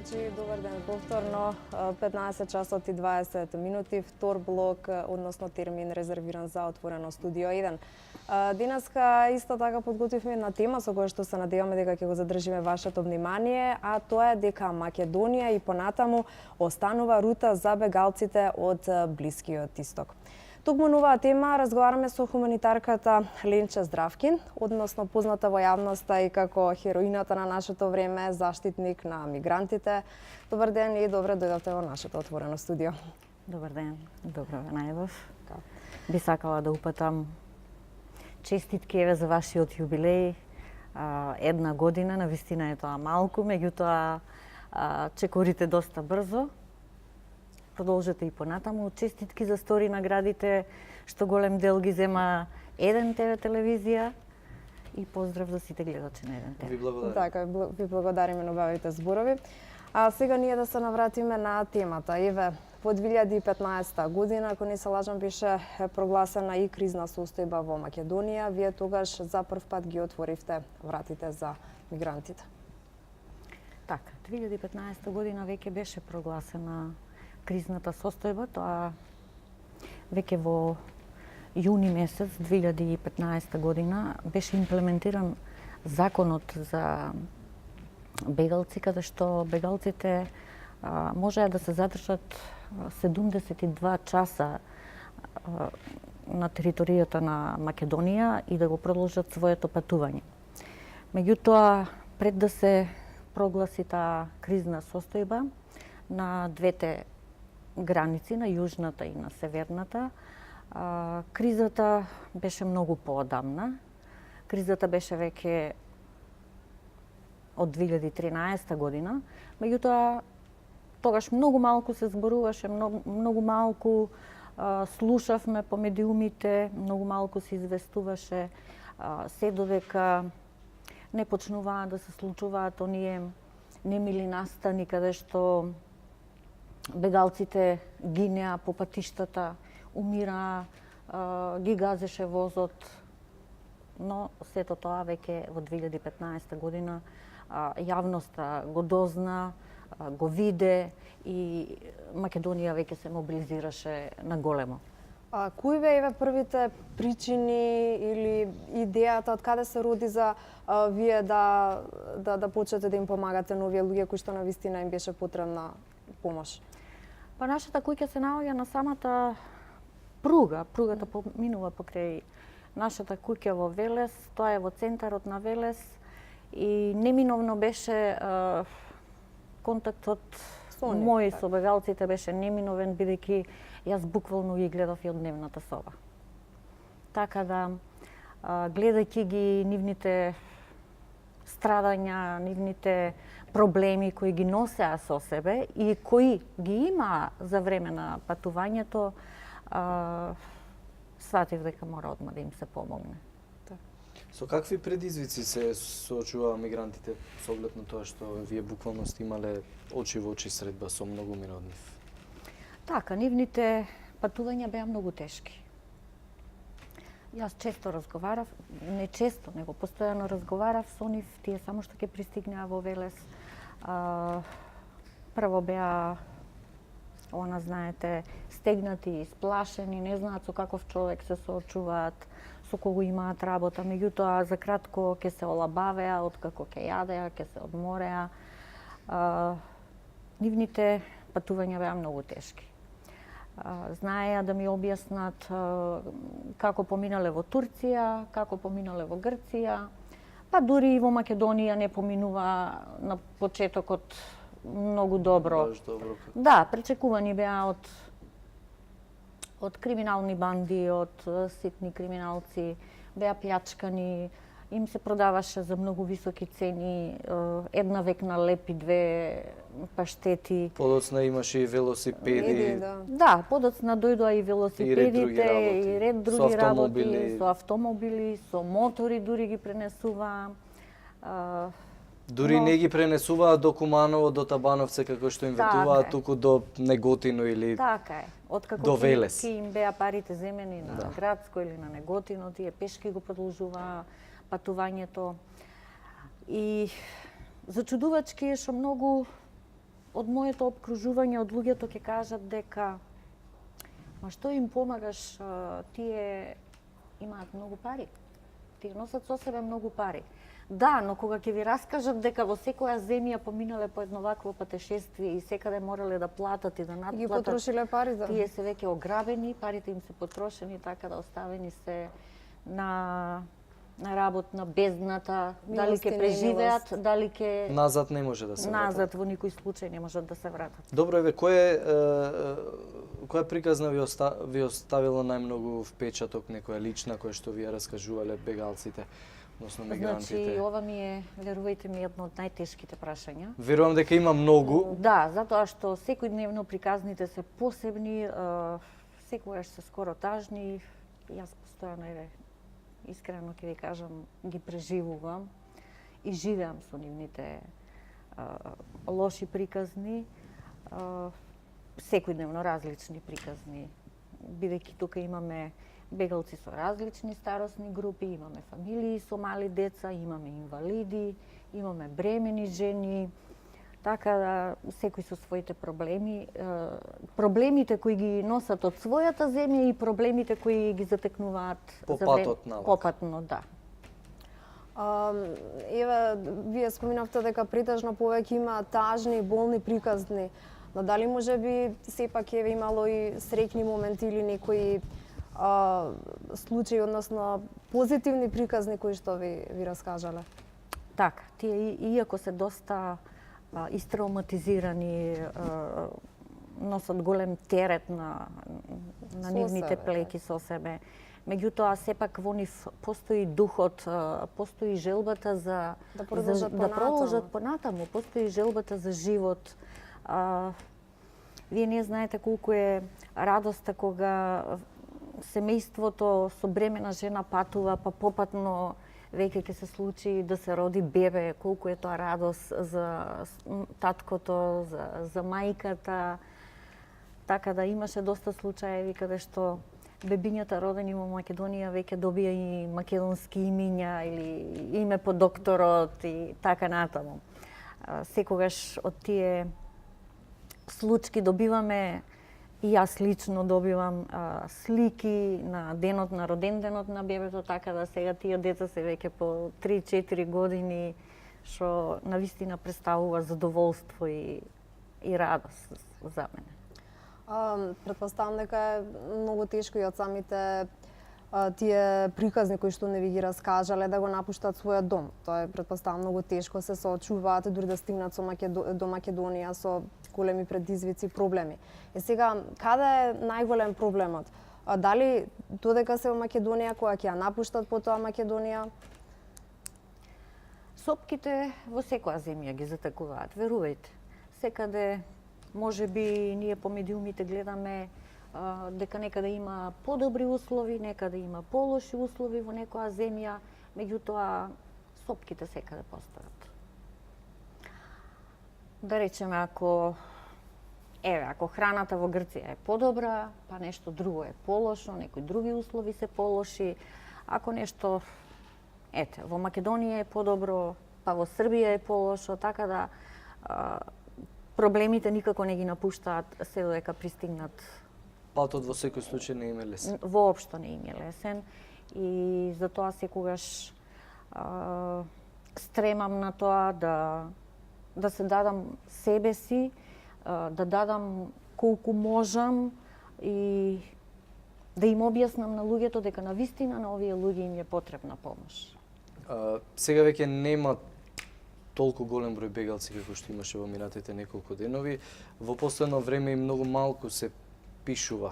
Значи, добар ден повторно, 15 часот и 20 минути, втор блок, односно термин резервиран за отворено студио 1. Денеска исто така подготвивме една тема со која што се надеваме дека ќе го задржиме вашето внимание, а тоа е дека Македонија и понатаму останува рута за бегалците од Блискиот Исток. Токму на оваа тема разговараме со хуманитарката Ленче Здравкин, односно позната во јавноста и како хероината на нашето време, заштитник на мигрантите. Добар ден и добре дојдовте во нашето отворено студио. Добар ден, добро ве најдов. Би сакала да упатам честитки еве за вашиот јубилеј. Една година, навистина е тоа малку, меѓутоа чекорите доста брзо. Продолжете и понатаму. Честитки за стори наградите, што голем дел ги зема Еден ТВ телевизија и поздрав за сите гледачи на Еден ТВ. Ви благодарам. Така, ви благодариме на убавите зборови. А сега ние да се навратиме на темата. Еве, во 2015 година, ако не се лажам, беше прогласена и кризна состојба во Македонија. Вие тогаш за прв пат ги отворивте вратите за мигрантите. Така, 2015 година веќе беше прогласена кризната состојба, тоа веќе во јуни месец 2015 година беше имплементиран законот за бегалци, каде што бегалците можеа да се задржат 72 часа на територијата на Македонија и да го продолжат своето патување. Меѓутоа, пред да се прогласи таа кризна состојба на двете граници, на јужната и на северната, кризата беше многу поодамна. Кризата беше веќе од 2013 година, меѓутоа тогаш многу малку се зборуваше, многу малку слушавме по медиумите, многу малку се известуваше, се додека не почнуваа да се случуваат оние немили настани каде што бегалците гинеа по патиштата, умираа, ги газеше возот, но сето тоа веќе во 2015 година јавноста го дозна, го виде и Македонија веќе се мобилизираше на големо. А кои беа првите причини или идејата од каде се роди за вие да почнете да им помагате на овие луѓе кои што навистина им беше потребна помош? Па нашата куќа се наоѓа на самата пруга. Пругата поминува покрај нашата куќа во Велес, тоа е во центарот на Велес и неминовно беше контактот мој со бегалците беше неминовен, бидејќи јас буквално ги гледав и од дневната соба. Така да, гледајќи ги нивните страдања, нивните проблеми кои ги носеа со себе и кои ги имаа за време на патувањето, сватив дека мора одма да им се помогне. Со какви предизвици се соочуваа мигрантите со оглед на тоа што вие буквално сте имале очи во очи средба со многумина од нив? Така, нивните патувања беа многу тешки. Јас често разговарав, не често, него постојано разговарав со нив, тие само што ќе пристигнаа во Велес. Прво беа, знаете, стегнати, исплашени, не знаат со каков човек се соочуваат, со кого имаат работа, меѓутоа за кратко ќе се олабавеа, откако ќе јадеа, ќе се одмореа. Нивните патувања беа многу тешки. Знаеа да ми објаснат како поминале во Турција, како поминале во Грција, па дури и во Македонија не поминува на почетокот многу добро. Баш добро. Да, пречекувани беа од криминални банди, од ситни криминалци, беа плячкани, им се продаваше за многу високи цени, една векна леп и две паштети. Подоцна имаше и велосипеди. Да, подоцна дојдоа и велосипедите, и ред други работи, со автомобили, со мотори дури ги пренесуваа. Дури не ги пренесуваа до Куманово, до Табановце, како што им ветуваа, туку до Неготино или така е. Откако до Велес. Ки им беа парите земени на Градско или на Неготино, тие пешки го продолжуваа патувањето. И зачудувачки е што многу од моето обкружување, од луѓето ќе кажат дека ма што им помагаш, тие имаат многу пари. Тие носат со себе многу пари. Да, но кога ќе ви раскажат дека во секоја земја поминале по едно вакво патешествие и секаде морале да платат и да Ги надплатат, потрошиле парите. тие се веќе ограбени, парите им се потрошени, така да оставени се на работ на бездната, дали Милост и ќе преживеат, немилост. дали ќе Назад не може да се назад во никој случај не можат да се вратат. Добро, еве, која приказна ви оставила најмногу впечаток, некоја лична, која што ви ја раскажувале бегалците, односно мигрантите? Значи, ова ми е, верувајте ми, едно од најтешките прашања. Верувам дека има многу. Да, затоа што секојдневно приказните се посебни, секогаш се скоро тажни. Јас постојано, еве, искрено ќе ви кажам, ги преживувам и живеам со нивните лоши приказни, секојдневно различни приказни, бидејќи тука имаме бегалци со различни старосни групи, имаме фамилии со мали деца, имаме инвалиди, имаме бремени жени, така да секој со своите проблеми, проблемите кои ги носат од својата земја и проблемите кои ги затекнуваат По патот навака. попатно, да. Еве, вие споминавте дека претежно повеќе има тажни, болни приказни. Но дали може би сепак еве имало и среќни моменти или некои случаи, односно позитивни приказни кои што ви раскажале? Така, тие иако се доста истравматизирани, носат голем терет на нивните себе, плеки со себе. Меѓутоа, сепак во нив постои духот, постои желбата за Да продолжат да понатаму. продолжат понатаму, постои желбата за живот. Вие не знаете колку е радоста кога семејството со бремена жена патува, па попатно веќе ќе се случи да се роди бебе, колку е тоа радост за таткото, за мајката. Така да имаше доста случаеви каде што бебињата родени во Македонија веќе добија и македонски имиња или име по докторот и така натаму. Секогаш од тие случки добиваме, и јас лично добивам слики на денот на роден денот на бебето, така да сега тие деца се веќе по 3-4 години, што навистина представува задоволство и радост за мене. Претпоставам дека е многу тешко и од самите тие приказни кои што не ви ги раскажале да го напуштат својот дом. Тоа е претпоставам многу тешко, се соочуваат дури да стигнат до Македонија со големи предизвици и проблеми. Е сега, каде е најголем проблемот? Дали додека се во Македонија, кога ќе ја напуштат потоа Македонија? Сопките во секоја земја ги затекуваат, верувајте. Секаде, може би, ние по медиумите гледаме дека некаде има подобри услови, некаде има полоши услови во некоја земја, меѓутоа сопките секаде постојат. Да речеме, ако храната во Грција е подобра, па нешто друго е полошо, некои други услови се полоши, ако нешто во Македонија е подобро, па во Србија е полошо, така да проблемите никако не ги напуштаат се додека пристигнат. Патот во секој случај не им е лесен. Воопшто не им е лесен и затоа секогаш стремам на тоа да се дадам себе си, да дадам колку можам и да им објаснам на луѓето дека навистина на овие луѓе им е потребна помош. Сега веќе нема толку голем број бегалци како што имаше во минатите неколку денови. Во последно време и многу малку се пишува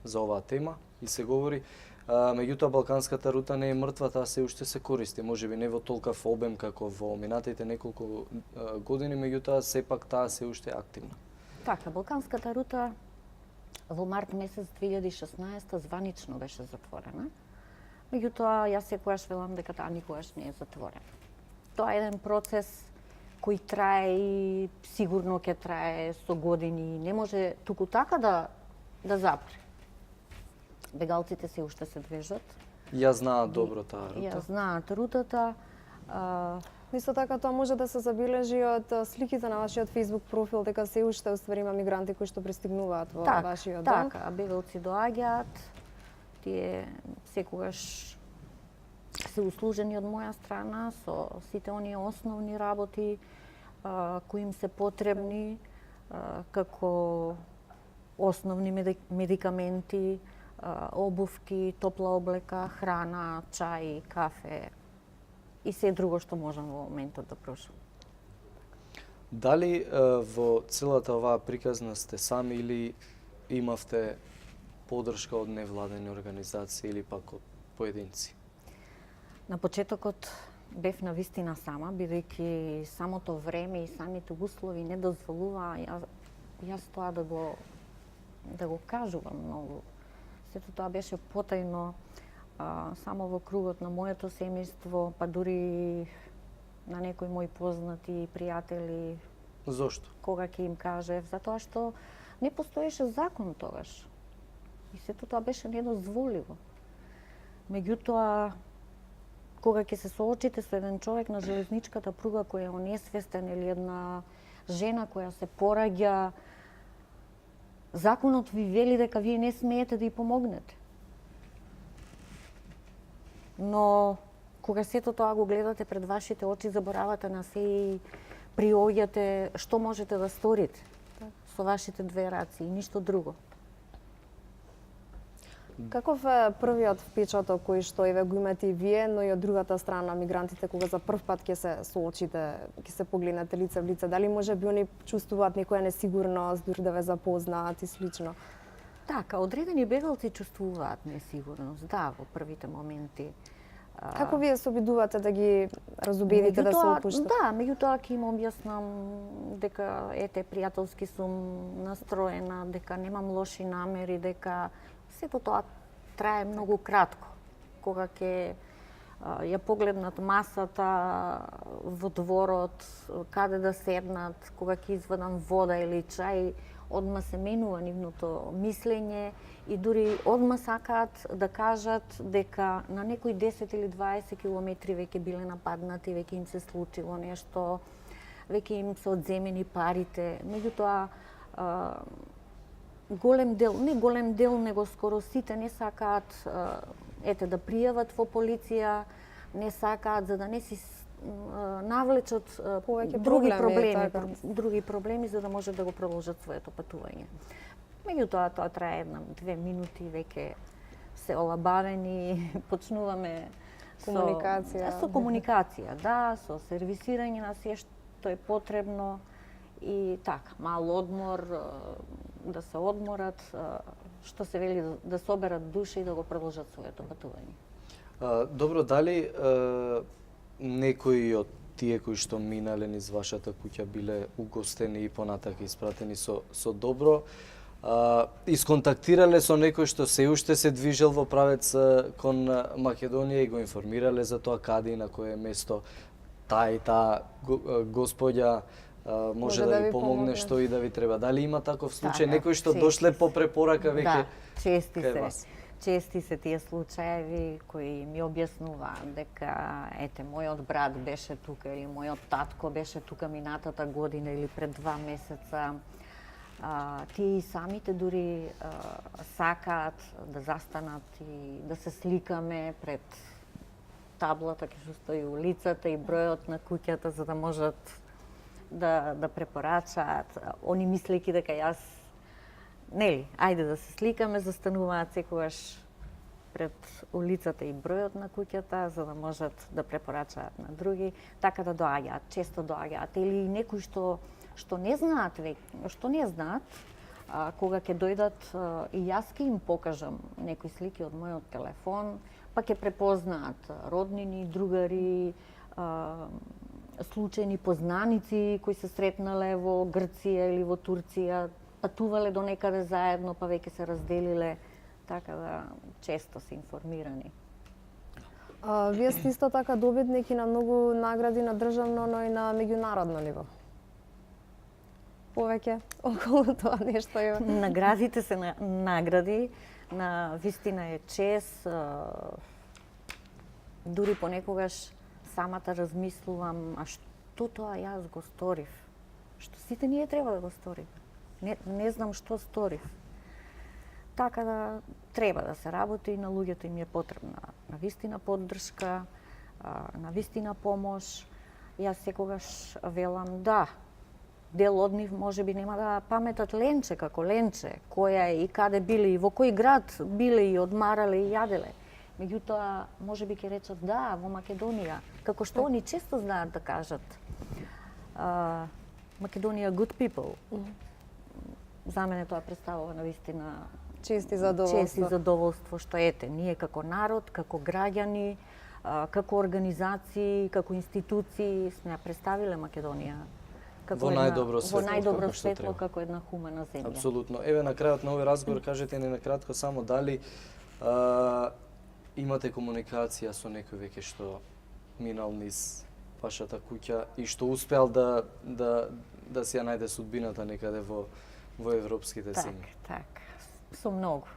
за оваа тема и се говори. Меѓутоа, Балканската рута не е мртва, таа се уште се користи. Можеби не во толкав обем како во минатите неколку години, меѓутоа сепак таа се уште активна. Така, Балканската рута во март месец 2016 званично беше затворена. Меѓутоа, јас секогаш велам дека таа никогаш не е затворена. Тоа е еден процес кој трае и сигурно ќе трае со години. Не може туку така да запре. Бегалците се уште се движат. Ја знаат добро таа рута. Ја знаат рутата. Исто така тоа може да се забележи од сликите на вашиот Facebook профил дека се уште уствари има мигранти кои што пристигнуваат во вашиот дом. Така, бегалци доаѓаат, тие секогаш се услужени од моја страна со сите оние основни работи кои им се потребни, како основни медикаменти, обувки, топла облека, храна, чај, кафе и се друго што можам во моментот да прошам. Дали во целата оваа приказна сте сами или имавте поддршка од невладени организации или пак од поединци? На почетокот бев на вистина сама, бидејќи самото време и самите услови не дозволуваа јас тоа да го кажувам многу. Сето тоа беше потајно, само во кругот на моето семејство, па дури на некои мои познати пријатели. Зошто? Кога ќе им кажев, затоа што не постоеше закон тогаш. И сето тоа беше недозволиво. Меѓутоа, кога ќе се соочите со еден човек на железничката пруга кој е онесвестен или една жена која се пораѓа, законот ви вели дека вие не смеете да ја помогнете. Но кога сето тоа го гледате пред вашите очи, заборавате на се и приоѓате што можете да сторите со вашите две раци и ништо друго. Каков е првиот впечаток кој што еве го имате и вие, но и од другата страна мигрантите кога за прв пат ќе се соочите, ќе се погледнете лице в лице? Дали може би они чувствуваат некоја несигурност, дури да ве запознаат и слично? Така, одредени бегалци чувствуваат несигурност, да, во првите моменти. Како вие се обидувате да ги разубедите да се опуштат? Да, меѓутоа ќе им објаснам дека ете пријателски сум настроена, дека немам лоши намери, дека сето тоа трае многу кратко. Кога ќе ја погледнат масата во дворот, каде да седнат, кога ќе извадам вода или чај, одма се менува нивното мислење и дури одма сакаат да кажат дека на некои 10 или 20 километри веќе биле нападнати, веќе им се случило нешто, веќе им се одземени парите. Меѓутоа, голем дел, не голем дел, него скоро сите не сакаат ете да пријават во полиција, не сакаат за да не си навлечат повеќе други проблеми за да може да го продолжат своето патување. Меѓутоа тоа трае 1-2 минути, веќе се олабавени, почнуваме со комуникација, да, со сервисирање на се што е потребно и така, мал одмор, да се одморат, што се вели да соберат душа и да го продолжат своето патување. Добро, дали некои од тие кои што минале низ вашата куќа биле угостени и понатака испратени со добро, исконтактирале со некој што се уште се движел во правец кон Македонија и го информирале за тоа каде и на кое место таа и таа господја може да ви помогне што и да ви треба. Дали има таков случај, некој што дошле по препорака веќе? Да, чести се тие случаеви кои ми објаснуваат дека ете мојот брат беше тука или мојот татко беше тука минатата година или пред 2 месеца. Тие и самите дури сакаат да застанат и да се сликаме пред таблата кај што стои улицата и бројот на куќата за да можат да препорачаат. Они мислејќи дека јас нели, ајде да се сликаме, застануваат секогаш пред улицата и бројот на куќата за да можат да препорачаат на други, така да доаѓаат, често доаѓаат или некои што не знаат кога ќе дојдат и јас ќе им покажам некои слики од мојот телефон, па ќе препознаат роднини, другари, случајни познаници кои се сретнале во Грција или во Турција, патувале до некаде заедно, па веќе се разделиле, така да често се информирани. Вие сте исто така добитник и на многу награди на државно, но и на меѓународно ниво. Повеќе околу тоа нешто е. Наградите се награди, на вистина е чест, дури понекогаш самата размислувам, а што тоа јас го сторив? Што сите ние треба да го сториме? Не знам што сторив. Така да треба да се работи и на луѓето им е потребна навистина поддршка, навистина помош. Јас секогаш велам да, дел од нив можеби нема да паметат Ленче како Ленче, која е и каде биле и во кој град биле и одмарале и јаделе. Меѓутоа, можеби ќе речат да, во Македонија, како што они често знаат да кажат. Македонија good people. За мене тоа представува навистина Чест и задоволство. чест и задоволство што ете, ние како народ, како граѓани, како организации, како институции сме ја представиле Македонија како Во најдобро светло, во најдобро како што светло треба. како една хумана земја. Апсолутно. Еве на крајот на овој разговор кажете ни на кратко само дали имате комуникација со некој веќе што минал низ вашата куќа и што успеал да си ја најде судбината некаде во европските земји. Так. Со многу.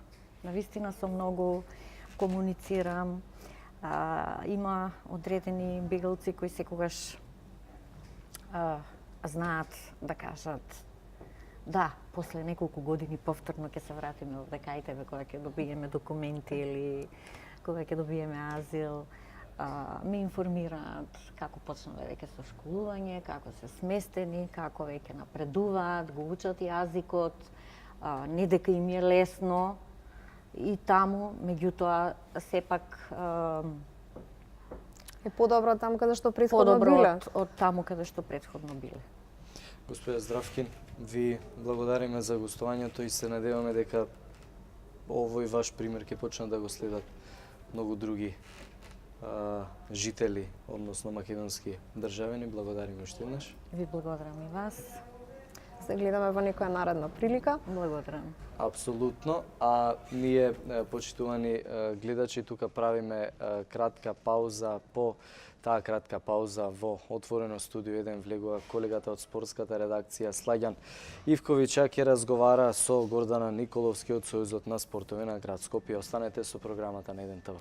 Навистина со многу комуницирам. Има одредени бегалци кои секогаш знаат да кажат да, после неколку години повторно ќе се вратиме во декајтеве кога ќе добиеме документи или кога ќе добиеме азил. Ме информираат како почнале веќе со школување, како се сместени, како веќе напредуваат, го учат јазикот, не дека им е лесно и таму, меѓутоа сепак Е подобро таму каде што претходно подобро биле. од таму каде што претходно биле. Господе Здравкин, ви благодариме за гостувањето и се надеваме дека овој ваш пример ќе почнат да го следат многу други жители, односно македонски државјани. Благодариме уште еднаш. Ви благодарам и вас. Се гледаме во некоја наредна прилика. Благодарам. Апсолутно. А ние, почитувани гледачи, тука правиме кратка пауза. По таа кратка пауза во отворено студио 1 влегува колегата од спортската редакција Слагјан Ивковиќ, ќе разговара со Гордана Николовски од Сојузот на спортове на град Скопје. Останете со програмата на 1 ТВ.